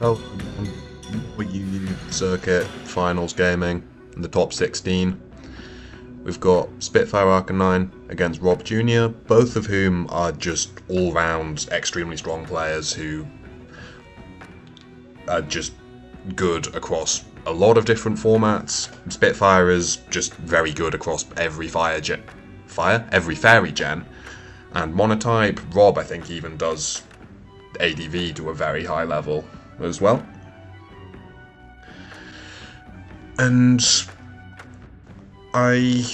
Well, you circuit finals gaming in the top 16. We've got Spitfire Arcanine against Rob Jr., both of whom are just all-round extremely strong players who are just good across a lot of different formats. Spitfire is just very good across every every fairy gen, and Monotype. Rob, I think, even does ADV to a very high level as well. And I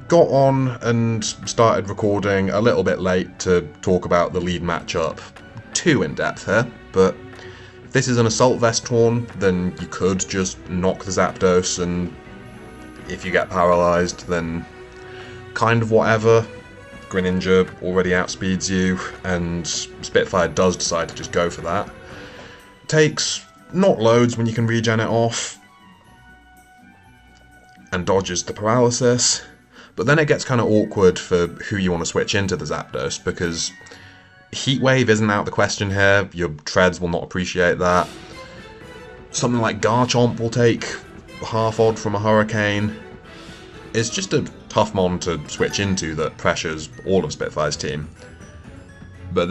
got on and started recording a little bit late to talk about the lead matchup too in depth here, but if this is an Assault Vest Torn, then you could just knock the Zapdos, and if you get paralysed, then kind of whatever. Greninja already outspeeds you, and Spitfire does decide to just go for that. Takes not loads when you can regen it off, and dodges the paralysis, but then it gets kind of awkward for who you want to switch into the Zapdos, because Heat Wave isn't out of the question here. Your treads will not appreciate that. Something like Garchomp will take half odd from a Hurricane. It's just a tough mon to switch into that pressures all of Spitfire's team. But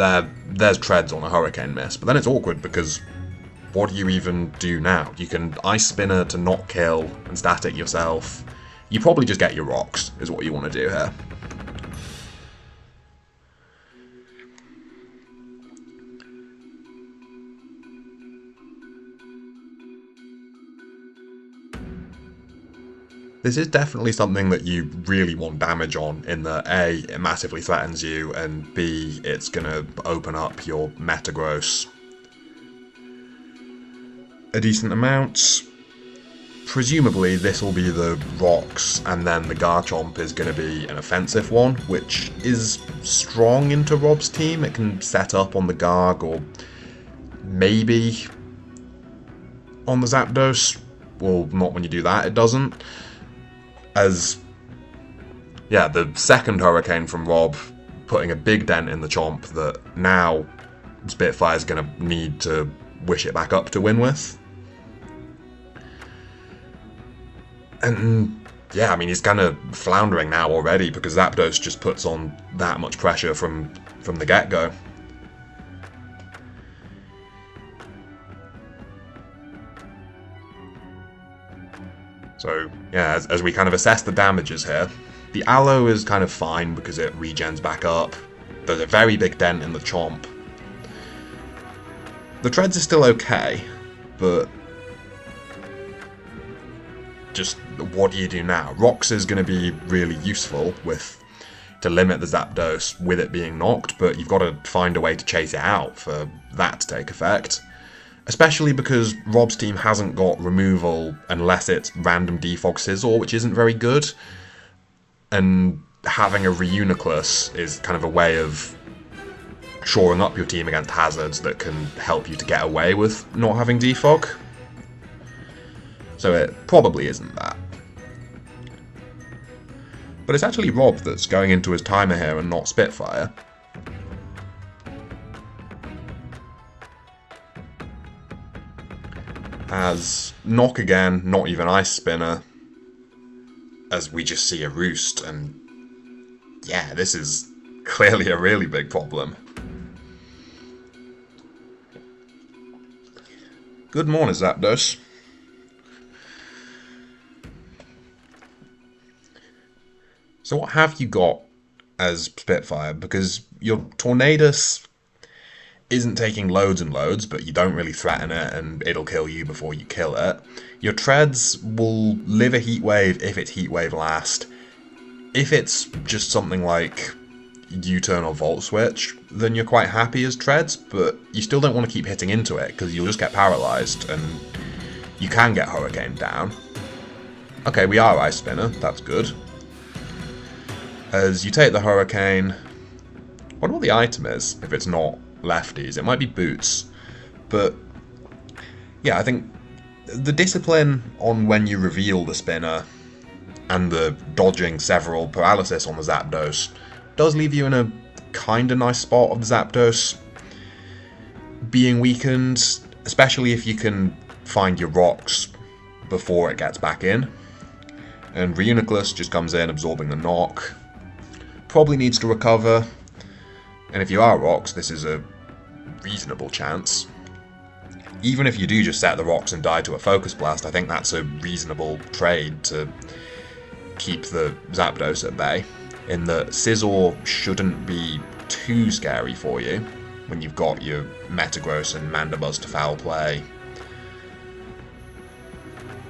there's treads on a Hurricane miss. But then it's awkward because what do you even do now? You can Ice Spinner to not kill and static yourself. You probably just get your rocks, is what you want to do here. This is definitely something that you really want damage on, in that A, it massively threatens you, and B, it's going to open up your Metagross a decent amount. Presumably this will be the rocks, and then the Garchomp is going to be an offensive one, which is strong into Rob's team. It can set up on the Garg, or maybe on the Zapdos. Well, not when you do that, it doesn't. As, yeah, the second Hurricane from Rob putting a big dent in the Chomp that now Spitfire's going to need to wish it back up to win with. And yeah, I mean, he's kind of floundering now already because Zapdos just puts on that much pressure from the get-go. So yeah, as we kind of assess the damages here, the Aloe is kind of fine because it regens back up. There's a very big dent in the Chomp. The treads are still okay, but just what do you do now? Rocks is going to be really useful to limit the Zapdos with it being knocked, but you've got to find a way to chase it out for that to take effect. Especially because Rob's team hasn't got removal unless it's random Defog Sizzle, which isn't very good. And having a Reuniclus is kind of a way of shoring up your team against hazards that can help you to get away with not having Defog. So it probably isn't that. But it's actually Rob that's going into his timer here and not Spitfire. As knock again, not even Ice Spinner, as we just see a Roost, and yeah, this is clearly a really big problem. Good morning, Zapdos. So what have you got as Spitfire? Because your Tornadus isn't taking loads and loads, but you don't really threaten it, and it'll kill you before you kill it. Your treads will live a Heat Wave if it's Heat Wave last. If it's just something like U-turn or Volt Switch, then you're quite happy as treads, but you still don't want to keep hitting into it, because you'll just get paralysed, and you can get Hurricane down. Okay, we are Ice Spinner, that's good. As you take the Hurricane, I wonder what the item is, if it's not lefties. It might be boots, but yeah, I think the discipline on when you reveal the spinner and the dodging several paralysis on the Zapdos does leave you in a kind of nice spot of the Zapdos being weakened, especially if you can find your rocks before it gets back in. And Reuniclus just comes in, absorbing the knock. Probably needs to recover. And if you are rocks, this is a reasonable chance. Even if you do just set the rocks and die to a Focus Blast, I think that's a reasonable trade to keep the Zapdos at bay. In that Scizor shouldn't be too scary for you when you've got your Metagross and Mandibuzz to foul play.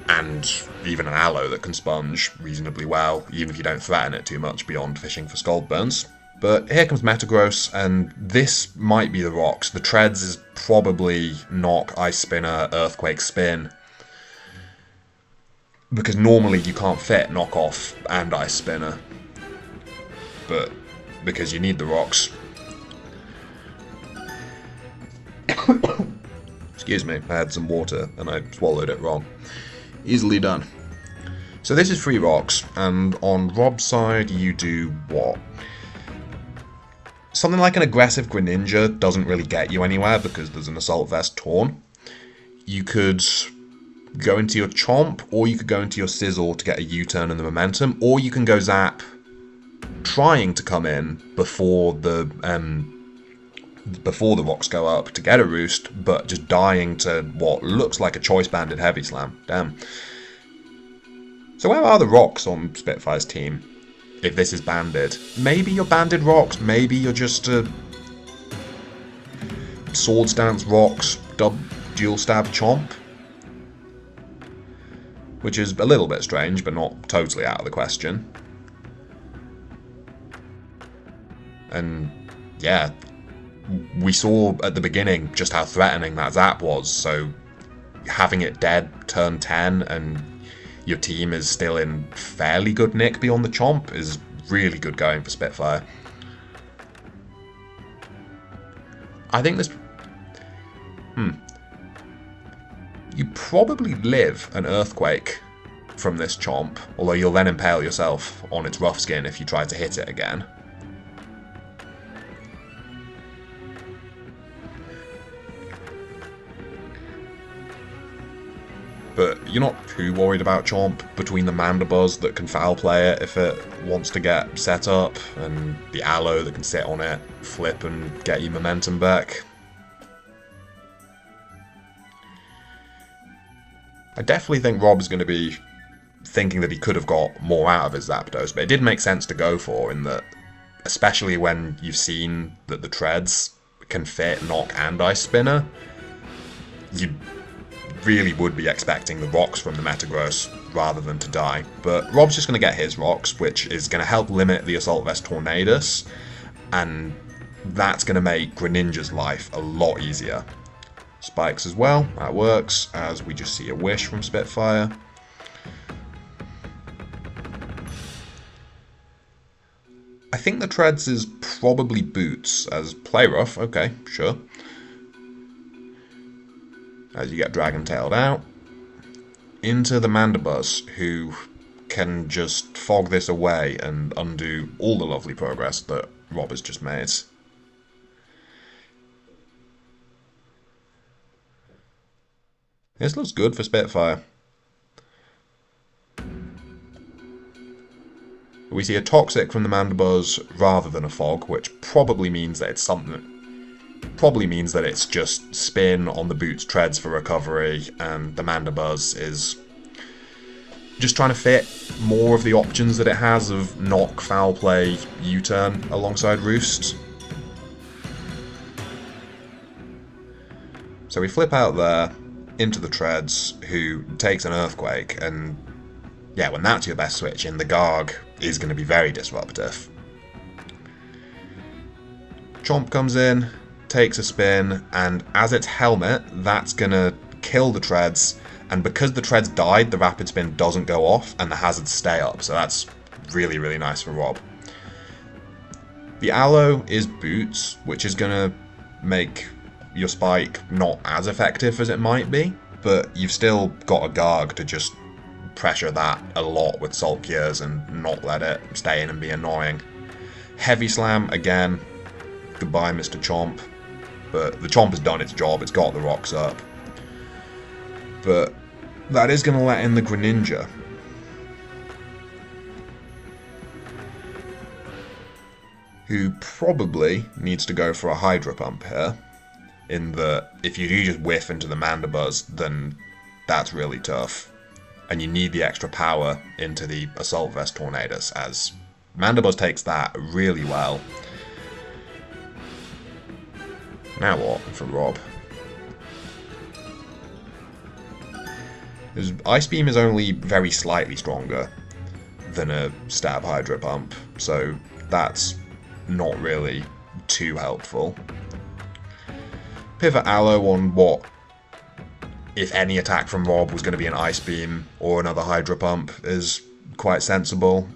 And even an Aloe that can sponge reasonably well, even if you don't threaten it too much beyond fishing for Scald Burns. But here comes Metagross, and this might be the rocks. The Treads is probably Knock, Ice Spinner, Earthquake, Spin. Because normally you can't fit Knock Off and Ice Spinner. But because you need the rocks. Excuse me, I had some water and I swallowed it wrong. Easily done. So this is 3 rocks, and on Rob's side you do what? Something like an aggressive Greninja doesn't really get you anywhere because there's an Assault Vest Torn. You could go into your Chomp, or you could go into your Scizor to get a U-turn and the momentum, or you can go Zap, trying to come in before the rocks go up to get a roost, but just dying to what looks like a Choice Banded Heavy Slam. Damn. So where are the rocks on Spitfire's team? If this is banded. Maybe you're banded rocks, maybe you're just a Swords Dance rocks, dual stab Chomp. Which is a little bit strange, but not totally out of the question. And yeah, we saw at the beginning just how threatening that Zap was, so having it dead turn 10 and your team is still in fairly good nick beyond the Chomp is really good going for Spitfire. I think this... You probably live an Earthquake from this Chomp, although you'll then impale yourself on its rough skin if you try to hit it again. But you're not too worried about Chomp between the Mandibuzz that can foul play it if it wants to get set up, and the Aloe that can sit on it, flip and get you momentum back. I definitely think Rob's going to be thinking that he could have got more out of his Zapdos, but it did make sense to go for, in that, especially when you've seen that the Treads can fit Knock and Ice Spinner, you really would be expecting the rocks from the Metagross rather than to die. But Rob's just going to get his rocks, which is going to help limit the Assault Vest Tornadus, and that's going to make Greninja's life a lot easier. Spikes as well, that works, as we just see a Wish from Spitfire. I think the Treads is probably Boots as Play Rough, okay, sure. As you get Dragon Tailed out, into the Mandibuzz, who can just fog this away and undo all the lovely progress that Rob has just made. This looks good for Spitfire. We see a Toxic from the Mandibuzz rather than a Fog, which probably means that it's something... Probably means that it's just Spin on the Boots Treads for recovery, and the Mandibuzz is just trying to fit more of the options that it has of Knock, Foul Play, U-turn alongside Roost. So we flip out there into the Treads, who takes an Earthquake, and yeah, when that's your best switch in, the Garg is going to be very disruptive. Chomp comes in, takes a spin, and as its helmet, that's gonna kill the Treads, and because the Treads died, the Rapid Spin doesn't go off, and the hazards stay up, so that's really, really nice for Rob. The Aloe is Boots, which is gonna make your Spike not as effective as it might be, but you've still got a Garg to just pressure that a lot with Salt Cures and not let it stay in and be annoying. Heavy Slam, again, goodbye Mr. Chomp. But the Chomp has done its job, it's got the rocks up. But that is going to let in the Greninja. Who probably needs to go for a Hydro Pump here. In that, if you do just whiff into the Mandibuzz, then that's really tough. And you need the extra power into the Assault Vest Tornadus, as Mandibuzz takes that really well. Now what for Rob? His Ice Beam is only very slightly stronger than a Stab Hydro Pump, so that's not really too helpful. Pivot Aloe on what, if any attack from Rob was going to be an Ice Beam or another Hydro Pump, is quite sensible.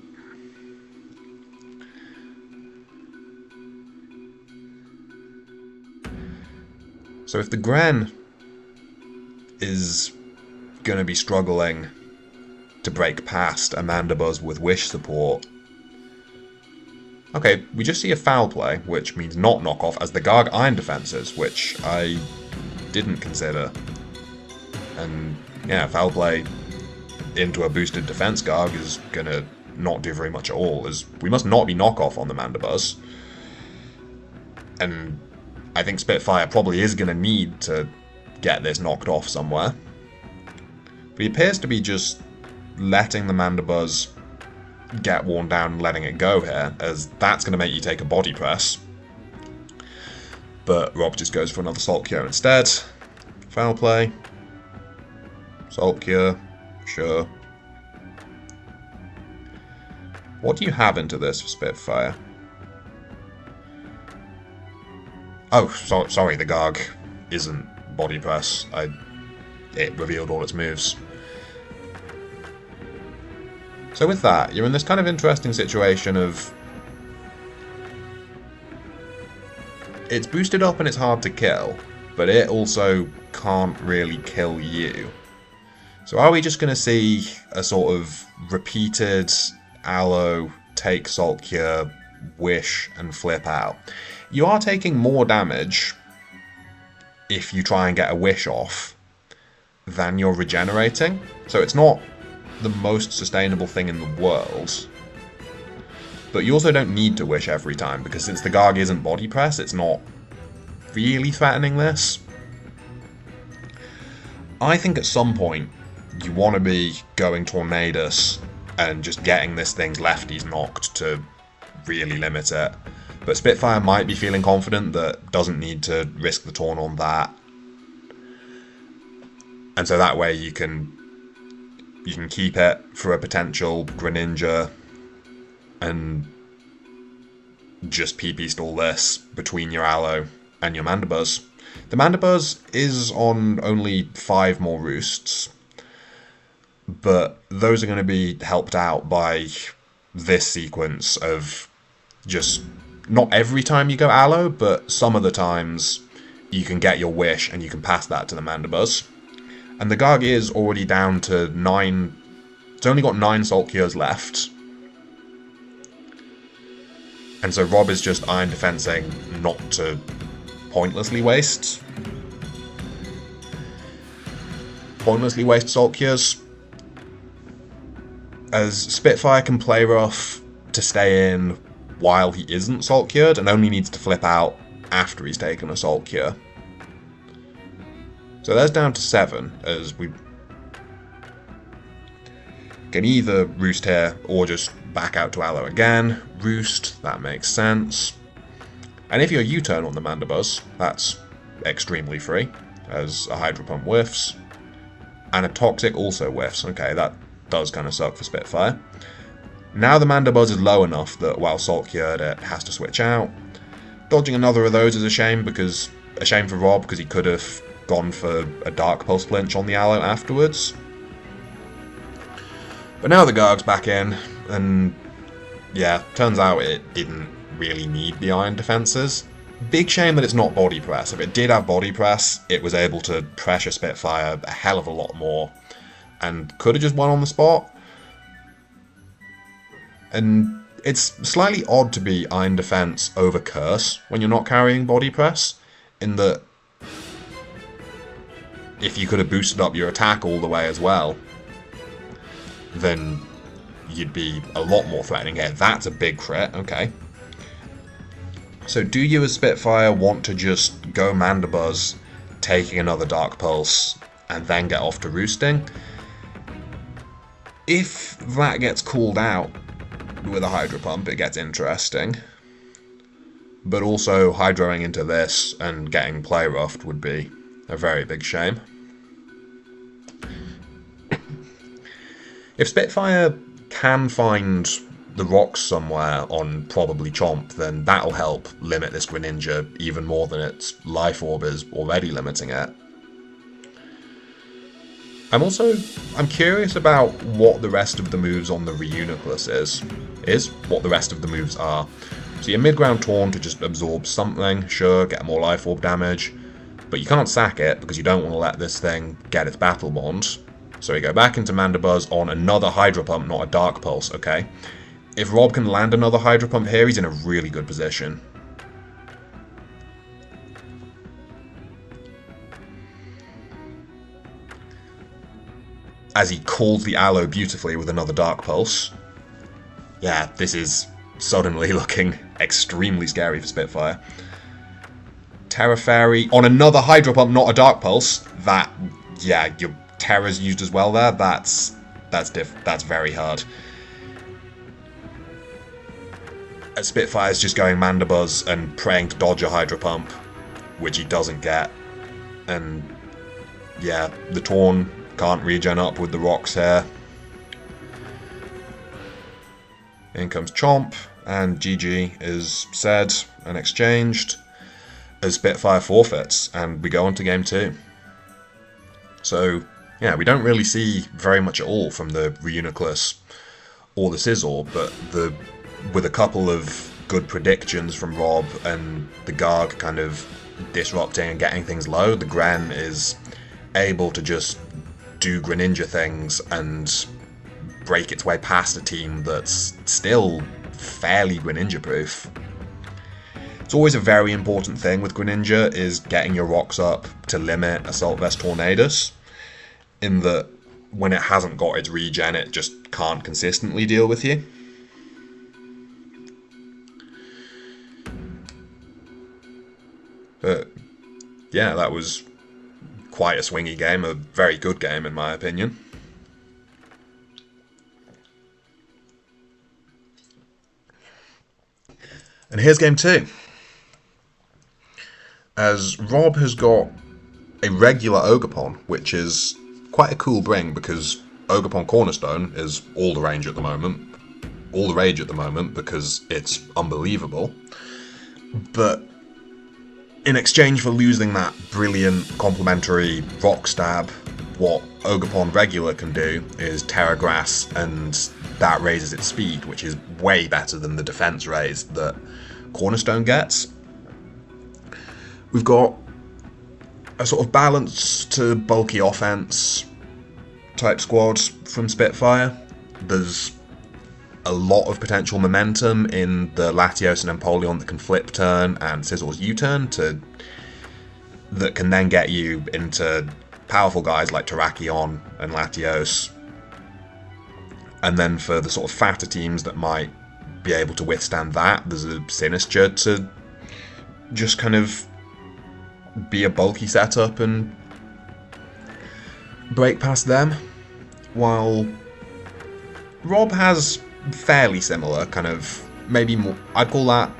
So if the Gren is going to be struggling to break past a Mandibuzz with Wish support, okay, we just see a Foul Play, which means not knockoff, as the Garg Iron Defenses, which I didn't consider. And yeah, Foul Play into a boosted defense Garg is going to not do very much at all, as we must not be knockoff on the Mandibuzz. And I think Spitfire probably is going to need to get this knocked off somewhere. But he appears to be just letting the Mandibuzz get worn down and letting it go here, as that's going to make you take a Body Press. But Rob just goes for another Salt Cure instead. Foul Play. Salt Cure. Sure. What do you have into this for Spitfire? Oh, sorry, the Garg isn't Body Press. It revealed all its moves. So with that, you're in this kind of interesting situation of... it's boosted up and it's hard to kill, but it also can't really kill you. So are we just going to see a sort of repeated Aloe, take Salt Cure, Wish, and flip out? You are taking more damage if you try and get a Wish off than you're regenerating, so it's not the most sustainable thing in the world. But you also don't need to Wish every time, because since the Garg isn't Body Press, it's not really threatening this. I think at some point you want to be going Tornadus and just getting this thing's lefties knocked to really limit it. But Spitfire might be feeling confident that doesn't need to risk the Torn on that. And so that way you can keep it for a potential Greninja and just PP stall this between your Aloe and your Mandibuzz. The Mandibuzz is on only 5 more roosts, but those are going to be helped out by this sequence of just, not every time you go Aloe, but some of the times you can get your Wish and you can pass that to the Mandibuzz. And the Garg is already down to 9... it's only got 9 Salt Cures left. And so Rob is just Iron Defensing not to pointlessly waste Salt Cures. As Spitfire can play rough to stay in while he isn't Salt Cured, and only needs to flip out after he's taken a Salt Cure. So that's down to 7, as we can either Roost here, or just back out to Aloe again. Roost, that makes sense. And if you're U-turn on the Mandibuzz, that's extremely free, as a Hydro Pump whiffs. And a Toxic also whiffs. Okay, that does kind of suck for Spitfire. Now the Mandibuzz is low enough that while Salt Cured it has to switch out. Dodging another of those is a shame for Rob, because he could have gone for a Dark Pulse flinch on the Aloe afterwards. But now the Garg's back in, and yeah, turns out it didn't really need the Iron Defenses. Big shame that it's not Body Press. If it did have Body Press, it was able to pressure Spitfire a hell of a lot more, and could have just won on the spot. And it's slightly odd to be Iron Defense over Curse when you're not carrying Body Press, in that if you could have boosted up your attack all the way as well, then you'd be a lot more threatening here. That's a big crit, okay. So do you as Spitfire want to just go Mandibuzz, taking another Dark Pulse, and then get off to roosting? If that gets called out with a Hydro Pump, it gets interesting. But also, Hydroing into this and getting Play Roughed would be a very big shame. If Spitfire can find the rocks somewhere on probably Chomp, then that'll help limit this Greninja even more than its Life Orb is already limiting it. I'm curious about what the rest of the moves on the Reuniclus is what the rest of the moves are. So your mid-ground Taunt to just absorb something, sure, get more Life Orb damage, but you can't sack it because you don't want to let this thing get its Battle Bond. So we go back into Mandibuzz on another Hydro Pump, not a Dark Pulse, okay? If Rob can land another Hydro Pump here, he's in a really good position. As he calls the Aloe beautifully with another Dark Pulse. Yeah, this is suddenly looking extremely scary for Spitfire. Terra Fairy on another Hydro Pump, not a Dark Pulse. That, yeah, your Terra's used as well there. That's very hard. Spitfire's just going Mandibuzz and praying to dodge a Hydro Pump, which he doesn't get. And yeah, the Torn can't regen up with the rocks here. In comes Chomp, and GG is said and exchanged as Spitfire forfeits, and we go on to game 2. So, yeah, we don't really see very much at all from the Reuniclus or the Scizor, but with a couple of good predictions from Rob and the Garg kind of disrupting and getting things low, the Gren is able to just do Greninja things and break its way past a team that's still fairly Greninja-proof. It's always a very important thing with Greninja is getting your rocks up to limit Assault Vest Tornadus, in that when it hasn't got its regen, it just can't consistently deal with you. But yeah, that was quite a swingy game, a very good game in my opinion. And here's game 2. As Rob has got a regular Ogerpon, which is quite a cool bring because Ogerpon Cornerstone is all the rage at the moment because it's unbelievable. But in exchange for losing that brilliant complementary Rock Stab, what Ogerpon regular can do is Terra Grass, and that raises its speed, which is way better than the defense raise that Cornerstone gets. We've got a sort of balance to bulky offense type squad from Spitfire. There's a lot of potential momentum in the Latios and Empoleon that can flip turn and Scizor's U-turn that can then get you into powerful guys like Terrakion and Latios. And then for the sort of fatter teams that might be able to withstand that, there's a Sinistcha to just kind of be a bulky setup and break past them. While Rob has fairly similar kind of, maybe more, I'd call that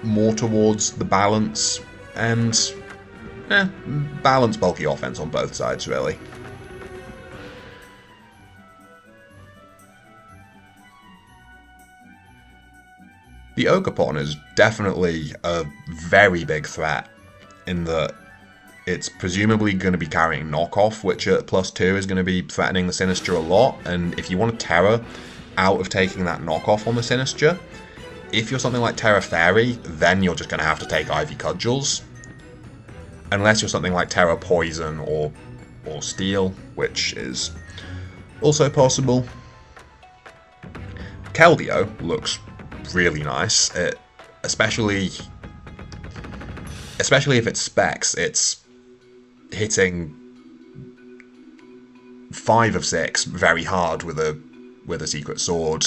more towards the balance and balance bulky offense on both sides really. The Ogerpon is definitely a very big threat in that it's presumably going to be carrying knockoff, which at +2 is going to be threatening the Sinistcha a lot, and if you want to Terra out of taking that knockoff on the Sinistcha, if you're something like Terra Fairy, then you're just going to have to take Ivy Cudgels. Unless you're something like Terra Poison or Steel, which is also possible. Keldeo looks really nice, especially if it's specs. It's hitting 5 of 6 very hard with a secret sword.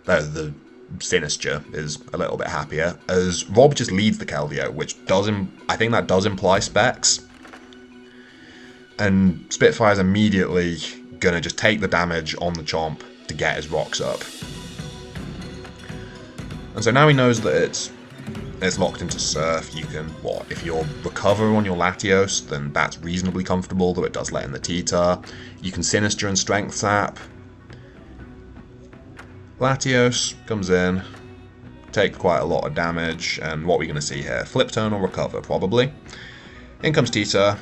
Though the Sinister is a little bit happier, as Rob just leads the Keldeo, which I think that does imply specs. And Spitfire's immediately gonna just take the damage on the Chomp to get his rocks up. And so now he knows that it's locked into Surf. You can, if you're Recover on your Latios, then that's reasonably comfortable, though it does let in the T-Tar. You can Sinister and Strength Sap. Latios comes in, takes quite a lot of damage, and what are we going to see here? Flip turn or Recover, probably. In comes T-Tar,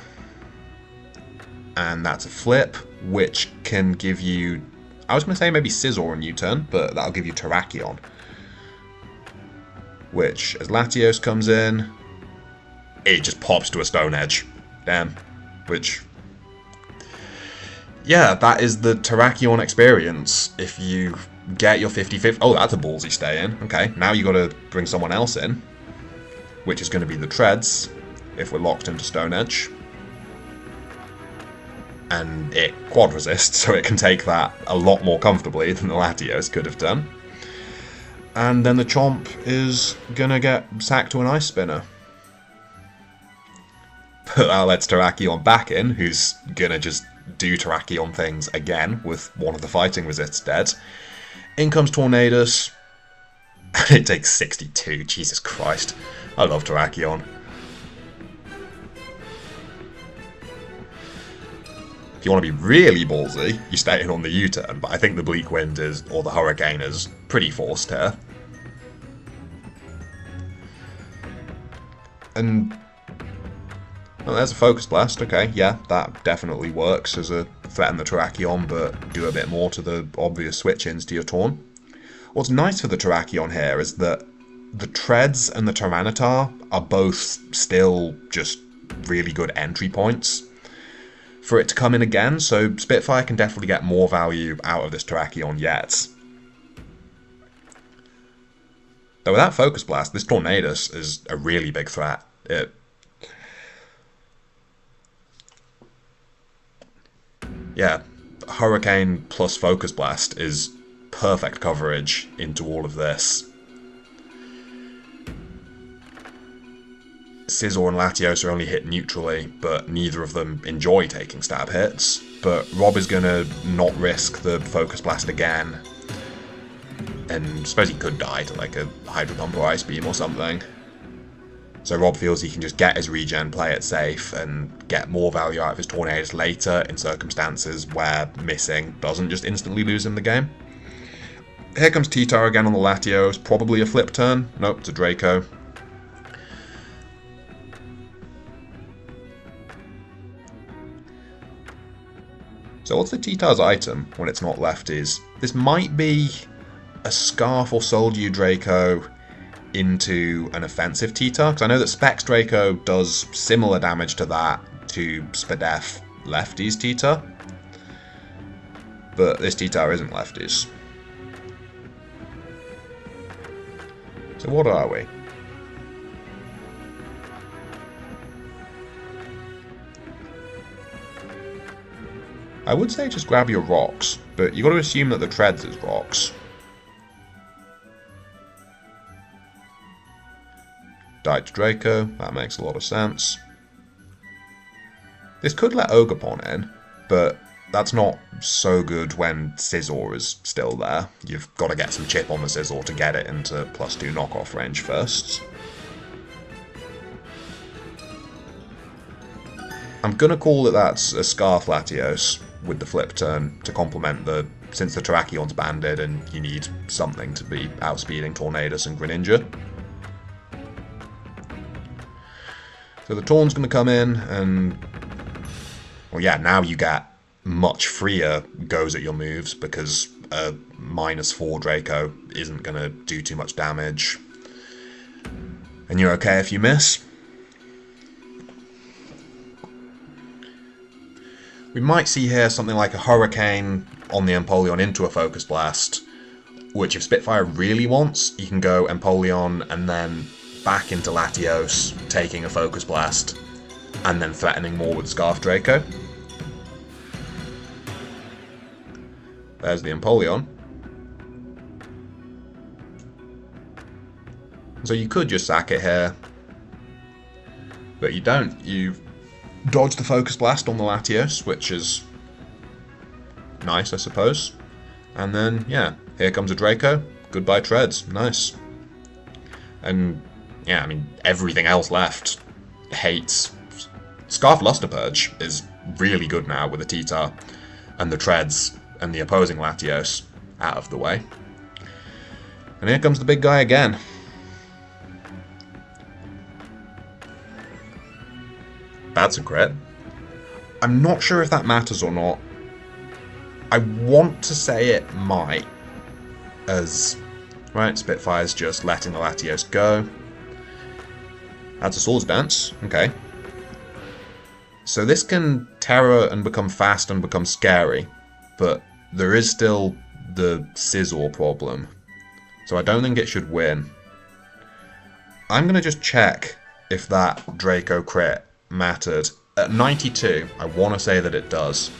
and that's a flip, which can give you, I was going to say maybe Scizor on U-turn, but that'll give you Terrakion. Which, as Latios comes in, it just pops to a Stone Edge. Damn. Which, yeah, that is the Terrakion experience. If you get your 50-50... Oh, that's a ballsy stay in. Okay, now you got to bring someone else in, which is going to be the Treads, if we're locked into Stone Edge. And it quad resists, so it can take that a lot more comfortably than the Latios could have done. And then the Chomp is gonna get sacked to an Ice Spinner. But that lets Terrakion back in, who's gonna just do Terrakion things again with one of the fighting resists dead. In comes Tornadus. And it takes 62, Jesus Christ. I love Terrakion. If you want to be really ballsy, you stay in on the U-turn, but I think the Bleak Wind or the Hurricane is pretty forced here. And, well, there's a Focus Blast, okay, yeah, that definitely works as a threaten the Terrakion, but do a bit more to the obvious switch-ins to your Torn. What's nice for the Terrakion here is that the Treads and the Tyranitar are both still just really good entry points for it to come in again, so Spitfire can definitely get more value out of this Terrakion yet. Though without Focus Blast, this Tornadus is a really big threat. Yeah, Hurricane plus Focus Blast is perfect coverage into all of this. Scizor and Latios are only hit neutrally, but neither of them enjoy taking stab hits. But Rob is going to not risk the Focus Blast again. And I suppose he could die to like a Hydro Pump or Ice Beam or something. So Rob feels he can just get his regen, play it safe, and get more value out of his Tornadus later in circumstances where missing doesn't just instantly lose him the game. Here comes T-Tar again on the Latios, probably a flip turn. Nope, it's a Draco. So what's the T-Tar's item when it's not lefties? This might be a Scarf or Soldier Draco into an offensive T-Tar, because I know that Specs Draco does similar damage to that to Spadef lefties T-Tar, but this T-Tar isn't lefties. So what are we? I would say just grab your rocks, but you got to assume that the Treads is rocks. Died to Draco, that makes a lot of sense. This could let Ogerpon in, but that's not so good when Scizor is still there. You've got to get some chip on the Scizor to get it into +2 knockoff range first. I'm going to call that that's a Scarf Latios with the flip turn to complement since the Terrakion's banded and you need something to be outspeeding Tornadus and Greninja. So the Torn's going to come in and, well yeah, now you get much freer goes at your moves because a -4 Draco isn't going to do too much damage. And you're okay if you miss. We might see here something like a Hurricane on the Empoleon into a Focus Blast, which if Spitfire really wants, you can go Empoleon and then back into Latios, taking a Focus Blast, and then threatening more with Scarf Draco. There's the Empoleon. So you could just sack it here, but you don't. You dodge the Focus Blast on the Latios, which is nice, I suppose. And then, yeah, here comes a Draco. Goodbye, Treads. Nice. And, yeah, I mean, everything else left hates. Scarf Luster Purge is really good now with the T-Tar and the Treads and the opposing Latios out of the way. And here comes the big guy again. That's a crit. I'm not sure if that matters or not. I want to say it might, as, right, Spitfire's just letting the Latios go. That's a Swords Dance, okay. So this can terror and become fast and become scary, but there is still the Scizor problem. So I don't think it should win. I'm going to just check if that Draco crit mattered. At 92, I want to say that it does.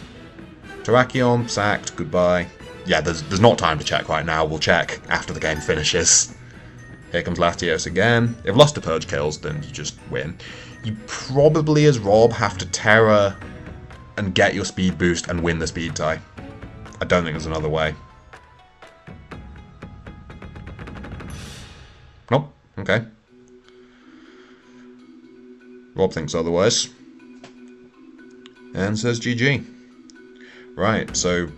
Terrakion, sacked, goodbye. Yeah, there's not time to check right now, we'll check after the game finishes. Here comes Latios again. If Luster Purge kills, then you just win. You probably, as Rob, have to Terror and get your speed boost and win the speed tie. I don't think there's another way. Nope, okay. Rob thinks otherwise. And says GG. Right, so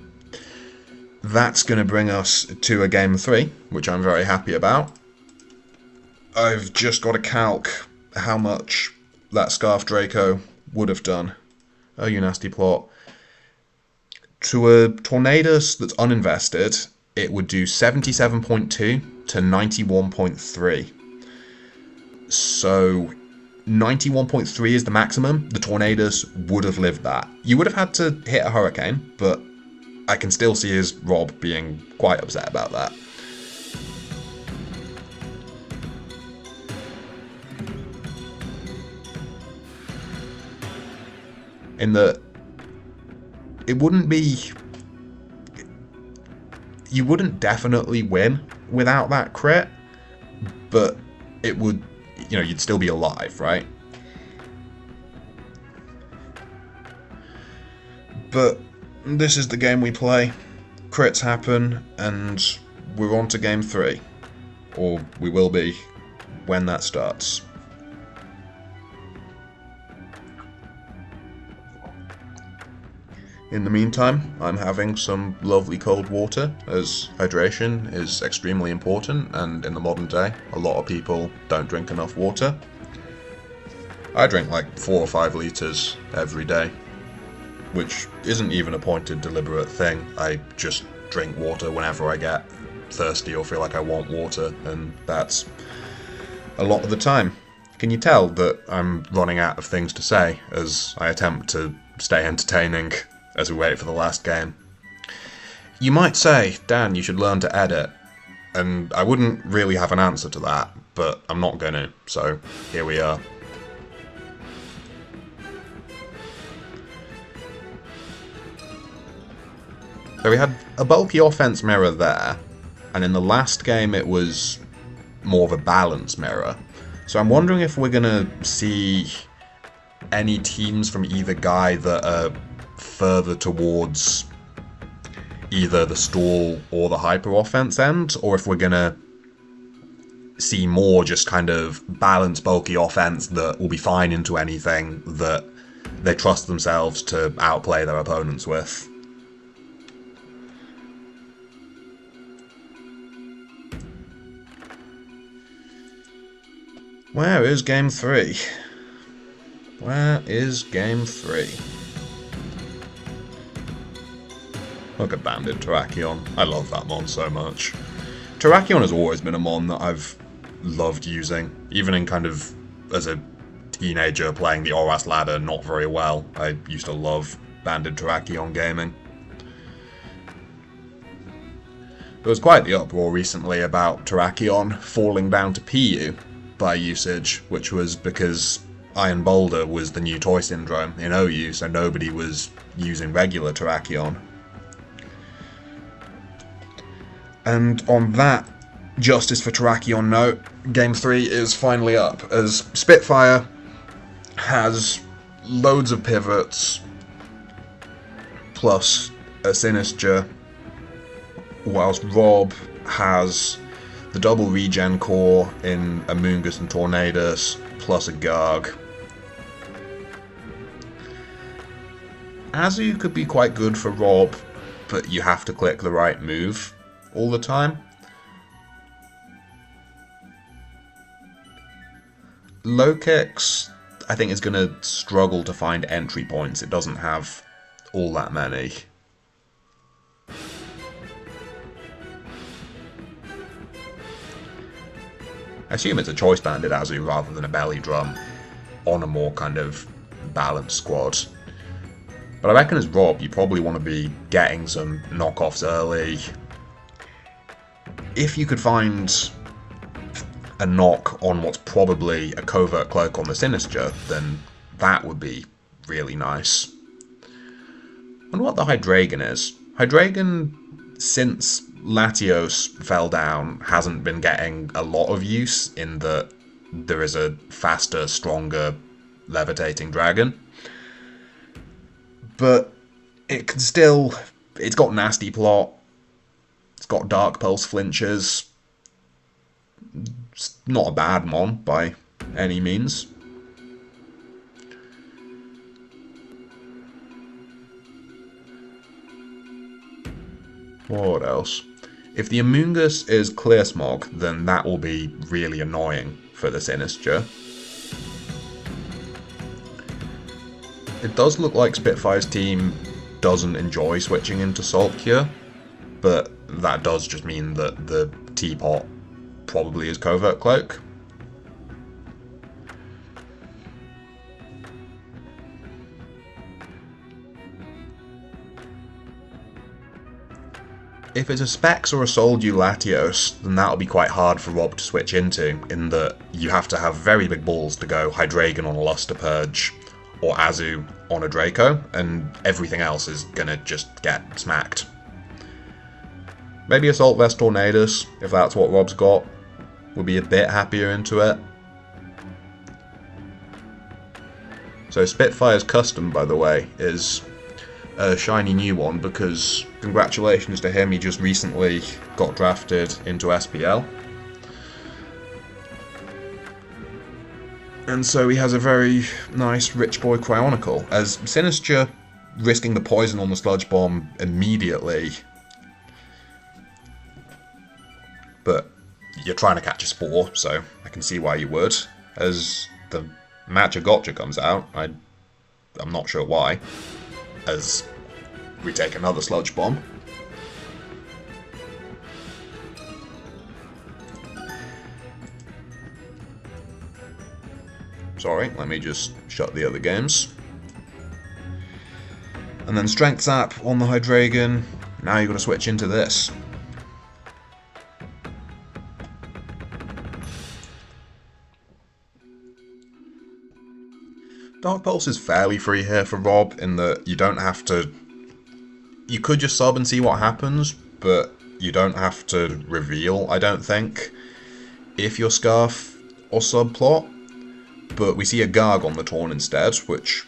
that's going to bring us to a game 3, which I'm very happy about. I've just got to calc how much that Scarf Draco would have done. Oh, you nasty plot. To a Tornadus that's uninvested, it would do 77.2 to 91.3. So 91.3 is the maximum. The Tornadus would have lived that. You would have had to hit a Hurricane, but I can still see his Rob being quite upset about that. In that it wouldn't be... You wouldn't definitely win without that crit, but it would, you know, you'd still be alive, right? But this is the game we play. Crits happen, and we're on to game 3. Or we will be when that starts. In the meantime, I'm having some lovely cold water, as hydration is extremely important, and in the modern day, a lot of people don't drink enough water. I drink like 4 or 5 litres every day, which isn't even a pointed, deliberate thing. I just drink water whenever I get thirsty or feel like I want water, and that's a lot of the time. Can you tell that I'm running out of things to say as I attempt to stay entertaining as we wait for the last game? You might say, Dan, you should learn to edit, and I wouldn't really have an answer to that, but I'm not going to, so here we are. So we had a bulky offense mirror there, and in the last game it was more of a balance mirror. So I'm wondering if we're going to see any teams from either guy that are further towards either the stall or the hyper offense end, or if we're going to see more just kind of balanced bulky offense that will be fine into anything that they trust themselves to outplay their opponents with. Where is game 3? Where is game 3? Look at Banded Terrakion. I love that mon so much. Terrakion has always been a mon that I've loved using, even in kind of as a teenager playing the Oras ladder not very well. I used to love Banded Terrakion gaming. There was quite the uproar recently about Terrakion falling down to PU by usage, which was because Iron Boulder was the new toy syndrome in OU, so nobody was using regular Terrakion. And on that Justice for Terrakion note, Game 3 is finally up, as Spitfire has loads of pivots, plus a Sinistcha, whilst Rob has the double regen core in Amoonguss and Tornadus, plus a Garg. Azu could be quite good for Rob, but you have to click the right move all the time. Low Kicks, I think, is going to struggle to find entry points. It doesn't have all that many. I assume it's a choice banded Azu rather than a belly drum on a more kind of balanced squad. But I reckon as Rob, you probably want to be getting some knockoffs early. If you could find a knock on what's probably a covert cloak on the Sinistcha, then that would be really nice. I wonder what the Hydreigon is. Hydreigon, since Latios fell down, hasn't been getting a lot of use in that there is a faster, stronger, levitating dragon. But it can still... It's got nasty plot. It's got Dark Pulse flinches. It's not a bad mon by any means. What else? If the Amoonguss is Clear Smog, then that will be really annoying for the Sinistcha. It does look like Spitfire's team doesn't enjoy switching into Salt Cure, but that does just mean that the Teapot probably is Covert Cloak. If it's a Specs or a Soldew Latios, then that'll be quite hard for Rob to switch into, in that you have to have very big balls to go Hydreigon on a Luster Purge, or Azu on a Draco, and everything else is gonna just get smacked. Maybe Assault Vest Tornadus, if that's what Rob's got, would be a bit happier into it. So Spitfire's custom, by the way, is a shiny new one, because congratulations to him, he just recently got drafted into SPL. And so he has a very nice Rich Boy Cryonicle, as Sinistcha risking the poison on the Sludge Bomb immediately. But you're trying to catch a Spore, so I can see why you would. As the Matcha Gotcha comes out, I'm not sure why, as we take another Sludge Bomb. Sorry, let me just shut the other games. And then Strength Zap on the Hydreigon. Now you're going to switch into this. Dark Pulse is fairly free here for Rob, in that you don't have to... You could just sub and see what happens, but you don't have to reveal, I don't think, if you're Scarf or subplot. But we see a Garg on the Torn instead, which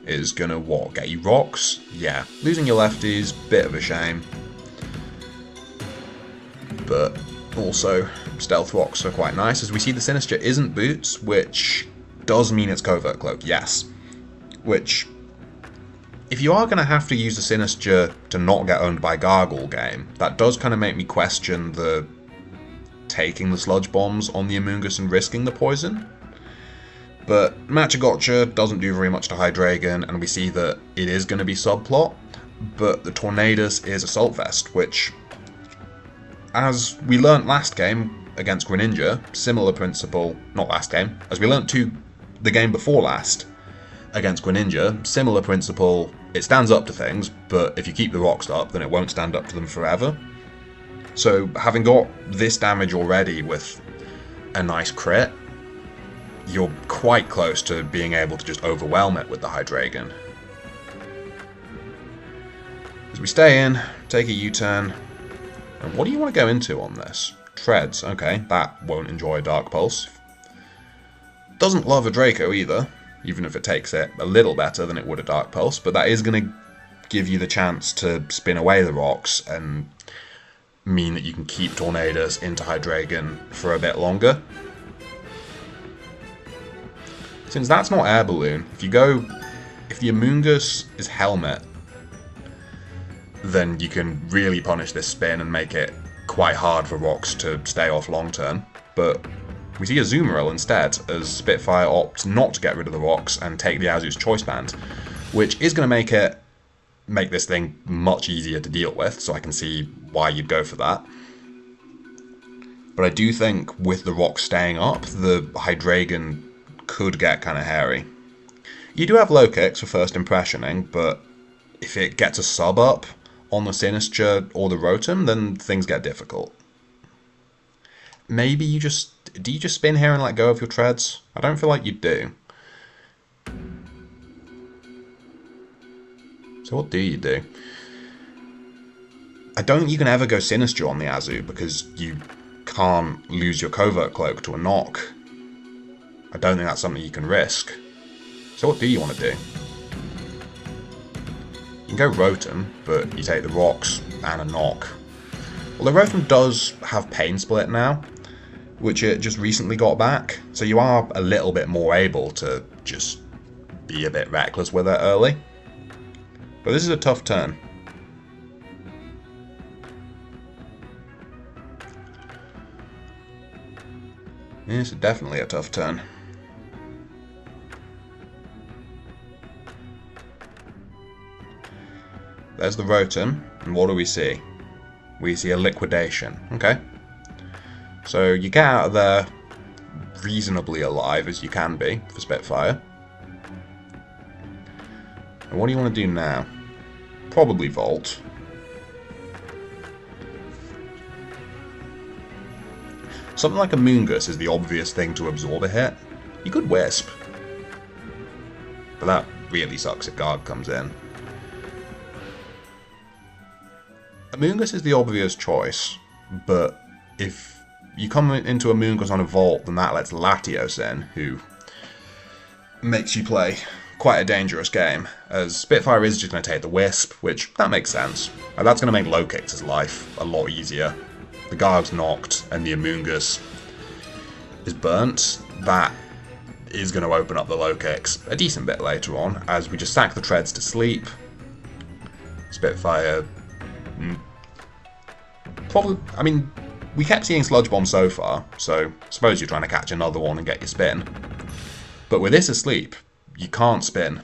is gonna, what, get you rocks? Yeah, losing your lefties, bit of a shame. But also, stealth rocks are quite nice, as we see the Sinistcha isn't boots, which does mean it's Covert Cloak, yes. Which, if you are going to have to use the Sinistcha to not get owned by Gargle game, that does kind of make me question the taking the Sludge Bombs on the Amoonguss and risking the poison. But Matcha Gotcha doesn't do very much to Hydreigon, and we see that it is going to be subplot, but the Tornadus is Assault Vest, which, as we learnt last game against Greninja, similar principle, not last game, as we learnt the game before last against Greninja, similar principle, it stands up to things, but if you keep the rocks up, then it won't stand up to them forever. So, having got this damage already with a nice crit, you're quite close to being able to just overwhelm it with the Hydreigon. As we stay in, take a U-turn. And what do you want to go into on this? Treads, okay, that won't enjoy a Dark Pulse. Doesn't love a Draco either, even if it takes it a little better than it would a Dark Pulse, but that is going to give you the chance to spin away the rocks and mean that you can keep Tornadus into Hydreigon for a bit longer. Since that's not Air Balloon, if the Amoonguss is Helmet, then you can really punish this spin and make it quite hard for rocks to stay off long term. But we see a Azumarill instead, as Spitfire opts not to get rid of the rocks and take the Azu's Choice Band, which is going to make this thing much easier to deal with, so I can see why you'd go for that. But I do think with the rocks staying up, the Hydreigon could get kind of hairy. You do have low kicks for first impressioning, but if it gets a sub up on the Sinistcha or the Rotom, then things get difficult. Maybe do you just spin here and let go of your treads? I don't feel like you do. So what do you do? I don't think you can ever go Sinistcha on the Azu because you can't lose your Covert Cloak to a knock. I don't think that's something you can risk. So what do you want to do? You can go Rotom, but you take the rocks and a knock. Although Rotom does have Pain Split now, which it just recently got back, so you are a little bit more able to just be a bit reckless with it early. But this is a tough turn. This is definitely a tough turn. There's the Rotom, and what do we see? We see a Liquidation. Okay. So you get out of there reasonably alive as you can be for Spitfire. And what do you want to do now? Probably Volt. Something like a Moongus is the obvious thing to absorb a hit. You could Wisp. But that really sucks if Guard comes in. Amoonguss is the obvious choice, but if you come into Amoonguss on a Volt, then that lets Latios in, who makes you play quite a dangerous game, as Spitfire is just going to take the Wisp, which, that makes sense. And that's going to make Low Kicks' life a lot easier. The Guard's knocked, and the Amoonguss is burnt. That is going to open up the Low Kicks a decent bit later on, as we just sack the Treads to sleep. Spitfire... Probably, I mean, we kept seeing Sludge Bomb so far, so I suppose you're trying to catch another one and get your spin. But with this asleep, you can't spin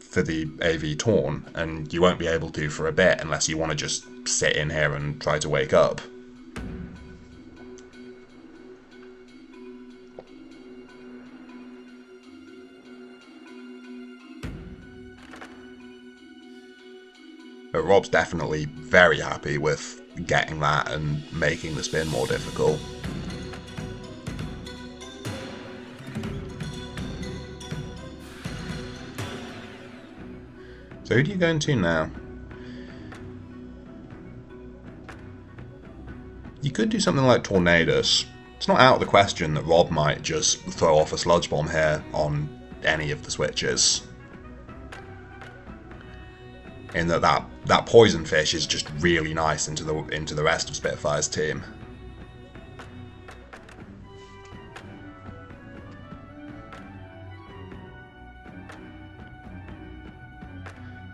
for the AV Torn, and you won't be able to for a bit unless you want to just sit in here and try to wake up. But Rob's definitely very happy with getting that and making the spin more difficult. So who do you go into now? You could do something like Tornadus. It's not out of the question that Rob might just throw off a Sludge Bomb here on any of the switches. In that Poison Fish is just really nice into the rest of Spitfire's team.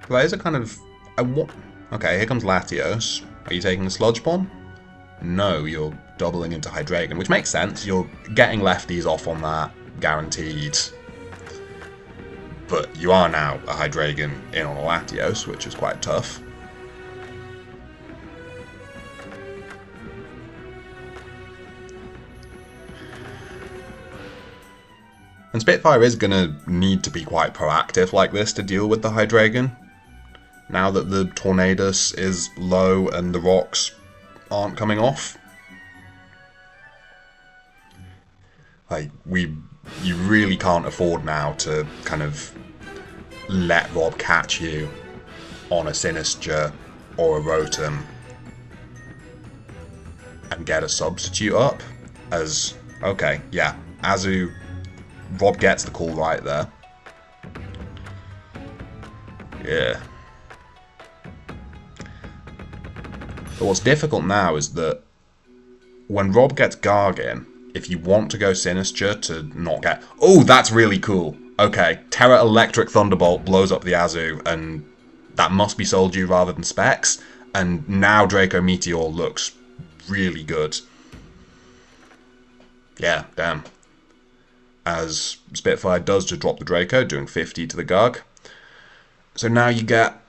So that is a kind of... Okay, here comes Latios. Are you taking the Sludge Bomb? No, you're doubling into Hydreigon, which makes sense. You're getting lefties off on that, guaranteed. But you are now a Hydreigon in on a Latios, which is quite tough. And Spitfire is going to need to be quite proactive like this to deal with the Hydreigon. Now that the Tornadus is low and the rocks aren't coming off. Like, you really can't afford now to kind of let Rob catch you on a Sinistcha or a Rotom and get a substitute up as, okay, yeah, Azu, Rob gets the call right there. Yeah. But what's difficult now is that when Rob gets Garg in, if you want to go Sinister to not get... Oh, that's really cool. Okay, Terra Electric Thunderbolt blows up the Azu, and that must be Soldier rather than Specs, and now Draco Meteor looks really good. Yeah, damn. As Spitfire does to drop the Draco, doing 50 to the Garg. So now you get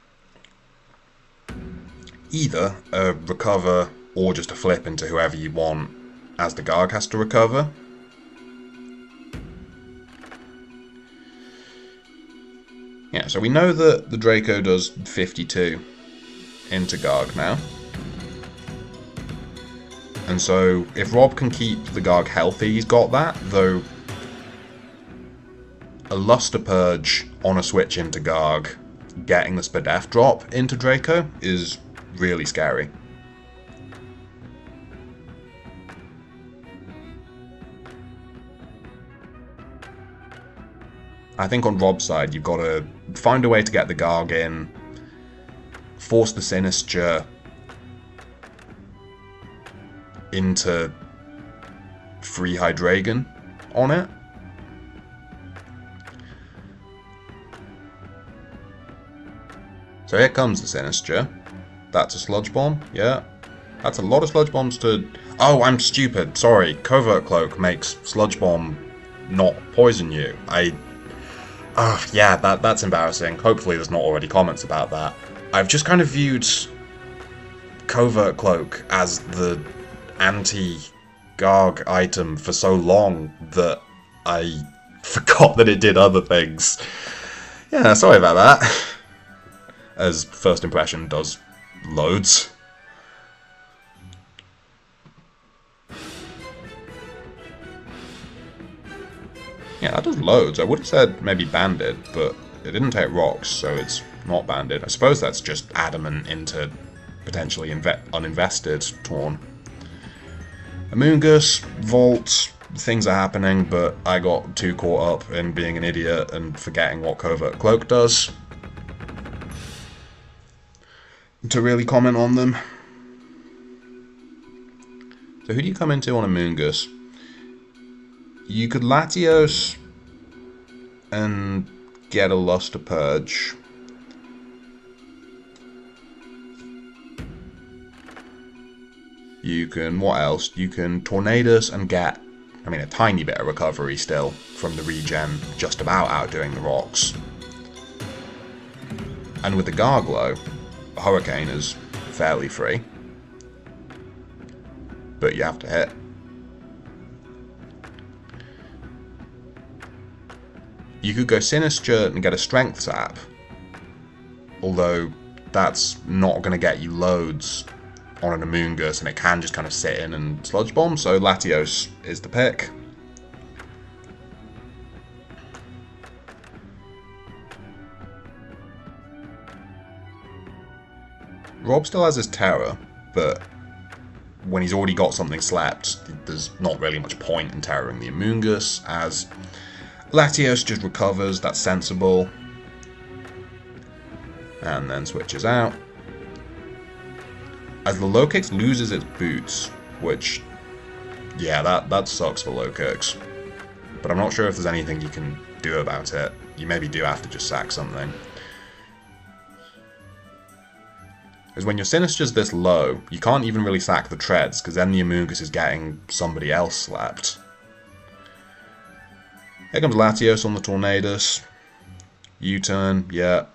either a recover or just a flip into whoever you want as the Garg has to recover. Yeah, so we know that the Draco does 52 into Garg now. And so if Rob can keep the Garg healthy, he's got that, though a Luster Purge on a switch into Garg, getting the Spadef drop into Draco is really scary. I think on Rob's side, you've got to find a way to get the Garg in, force the Sinister into free Hydreigon on it. So here comes the Sinister. That's a Sludge Bomb, yeah. That's a lot of Sludge Bombs to... Oh, I'm stupid, sorry. Covert Cloak makes Sludge Bomb not poison you. Yeah, that's embarrassing. Hopefully there's not already comments about that. I've just kind of viewed Covert Cloak as the anti-Garg item for so long that I forgot that it did other things. Yeah, sorry about that. As first impression does loads. Yeah, that does loads. I would have said maybe banded, but it didn't take rocks, so it's not banded. I suppose that's just adamant into potentially uninvested Torn. Amoonguss, Vault, things are happening, but I got too caught up in being an idiot and forgetting what Covert Cloak does to really comment on them. So who do you come into on Amoonguss? You could Latios and get a Luster Purge. You can, what else? You can Tornadus and get, I mean, a tiny bit of recovery still from the regen, just about outdoing the rocks. And with the Garglow, Hurricane is fairly free. But you have to hit. You could go Sinister and get a Strength Zap, although that's not going to get you loads on an Amoonguss, and it can just kind of sit in and Sludge Bomb, so Latios is the pick. Rob still has his Terror, but when he's already got something slept, there's not really much point in terroring the Amoonguss, as Latios just recovers, that's sensible, and then switches out. As the Low-Kicks loses its boots, which, yeah, that sucks for Low-Kicks, but I'm not sure if there's anything you can do about it. You maybe do have to just sack something. Because when your Sinister's this low, you can't even really sack the Treads, because then the Amoonguss is getting somebody else slapped. Here comes Latios on the Tornadus. U-turn, yeah.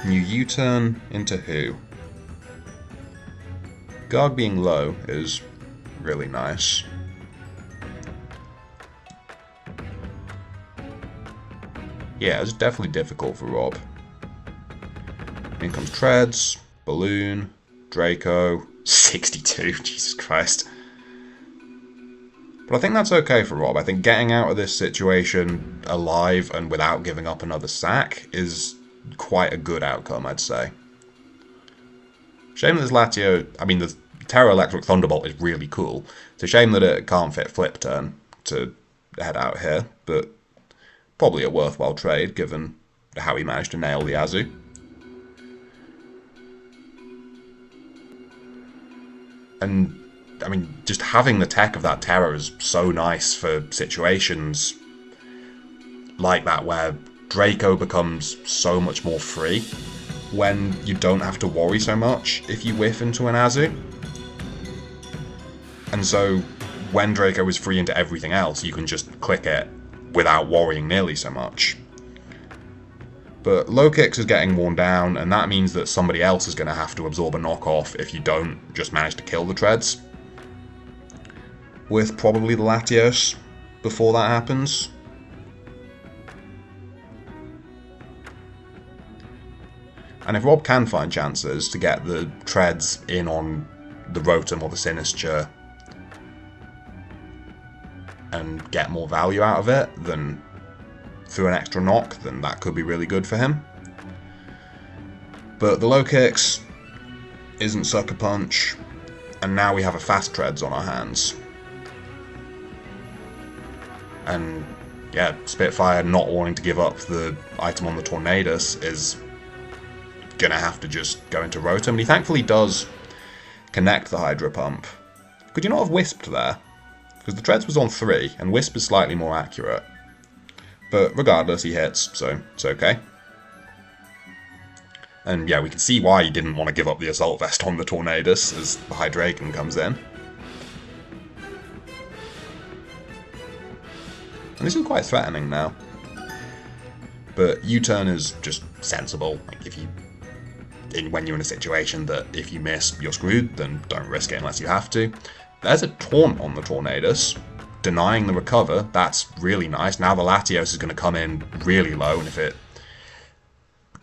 You U-turn into who? Garg being low is really nice. Yeah, it's definitely difficult for Rob. In comes Treads, Balloon, Draco, 62, Jesus Christ. But I think that's okay for Rob. I think getting out of this situation alive and without giving up another sack is quite a good outcome, I'd say. Shame that this Latio... I mean, the Terra Electric Thunderbolt is really cool. It's a shame that it can't fit Flip Turn to head out here, but probably a worthwhile trade given how he managed to nail the Azu. And, I mean, just having the tech of that Terra is so nice for situations like that where Draco becomes so much more free when you don't have to worry so much if you whiff into an Azu. And so when Draco is free into everything else, you can just click it without worrying nearly so much. But low kicks is getting worn down, and that means that somebody else is going to have to absorb a knockoff if you don't just manage to kill the treads. With probably the Latios before that happens. And if Rob can find chances to get the treads in on the Rotom or the Sinistra and get more value out of it than through an extra knock, then that could be really good for him. But the low kicks isn't Sucker Punch, and now we have a fast treads on our hands. And yeah, Spitfire not wanting to give up the item on the Tornadus is gonna have to just go into Rotom, and he thankfully does connect the Hydro Pump. Could you not have Wisped there? Because the treads was on 3, and Wisp is slightly more accurate. But regardless, he hits, so it's okay. And yeah, we can see why he didn't want to give up the Assault Vest on the Tornadus as the Hydreigon comes in. And this is quite threatening now. But U-turn is just sensible. Like if you, when you're in a situation that if you miss, you're screwed, then don't risk it unless you have to. There's a Taunt on the Tornadus, denying the recover. That's really nice. Now the Latios is going to come in really low, and if it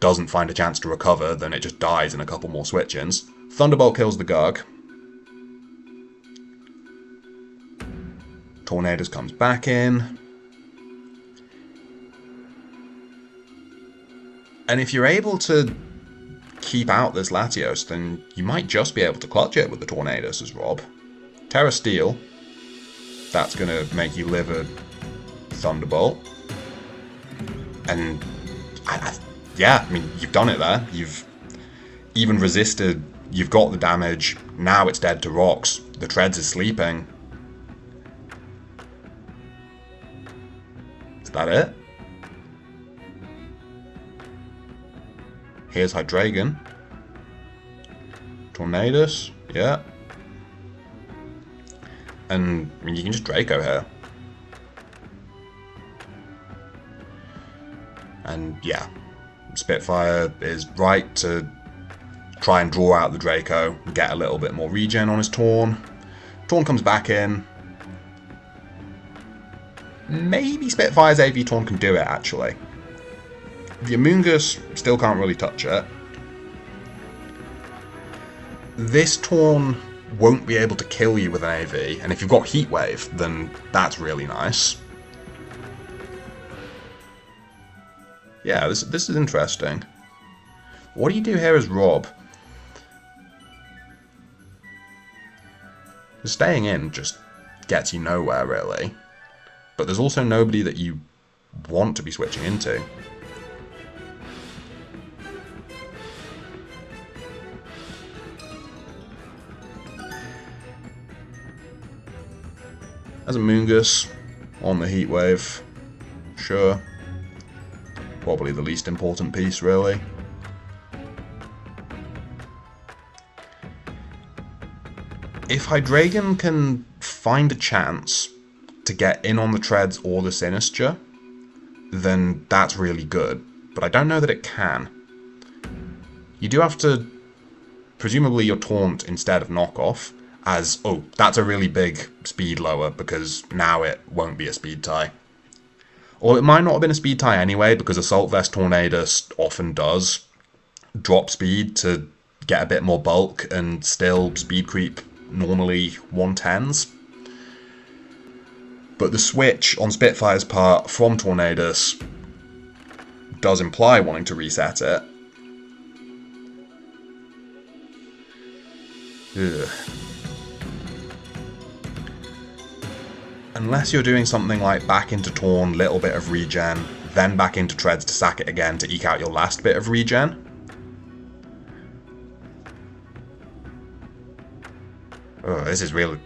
doesn't find a chance to recover, then it just dies in a couple more switch-ins. Thunderbolt kills the Gurg. Tornadus comes back in. And if you're able to keep out this Latios, then you might just be able to clutch it with the Tornadus as Rob. Terra Steel. That's going to make you live a Thunderbolt. And, yeah, I mean, you've done it there. You've even resisted. You've got the damage. Now it's dead to rocks. The Treads is sleeping. Is that it? Here's Hydreigon. Tornadus. Yeah. And I mean, you can just Draco here. And yeah, Spitfire is right to try and draw out the Draco, get a little bit more regen on his Torn. Torn comes back in. Maybe Spitfire's AV Torn can do it, actually. The Amoonguss still can't really touch it. This Torn won't be able to kill you with an AV, and if you've got Heat Wave, then that's really nice. Yeah, this is interesting. What do you do here as Rob? Staying in just gets you nowhere, really. But there's also nobody that you want to be switching into. As a Moongus on the Heat Wave, sure. Probably the least important piece, really. If Hydreigon can find a chance to get in on the Treads or the Sinistra, then that's really good. But I don't know that it can. You do have to, presumably your Taunt instead of Knockoff, as, oh, that's a really big speed lower, because now it won't be a speed tie. Or it might not have been a speed tie anyway, because Assault Vest Tornadus often does drop speed to get a bit more bulk, and still speed creep normally 110s. But the switch on Spitfire's part from Tornadus does imply wanting to reset it. Ugh. Unless you're doing something like back into Torn, little bit of regen, then back into Treads to sack it again to eke out your last bit of regen. Oh, this is really...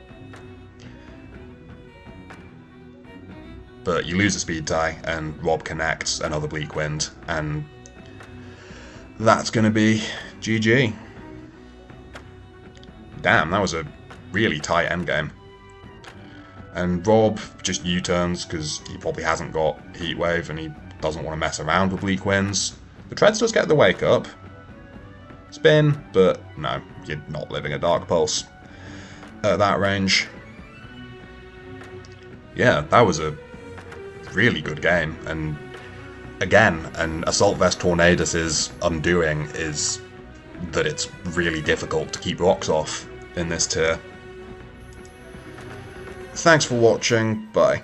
But you lose a speed tie, and Rob connects another Bleak Wind, and that's going to be GG. Damn, that was a really tight endgame. And Rob just U-turns because he probably hasn't got Heatwave and he doesn't want to mess around with Bleak Winds. The Treads does get the Wake Up. Spin, but no, you're not living a Dark Pulse at that range. Yeah, that was a really good game, and again, an Assault Vest Tornadus' undoing is that it's really difficult to keep rocks off in this tier. Thanks for watching, bye.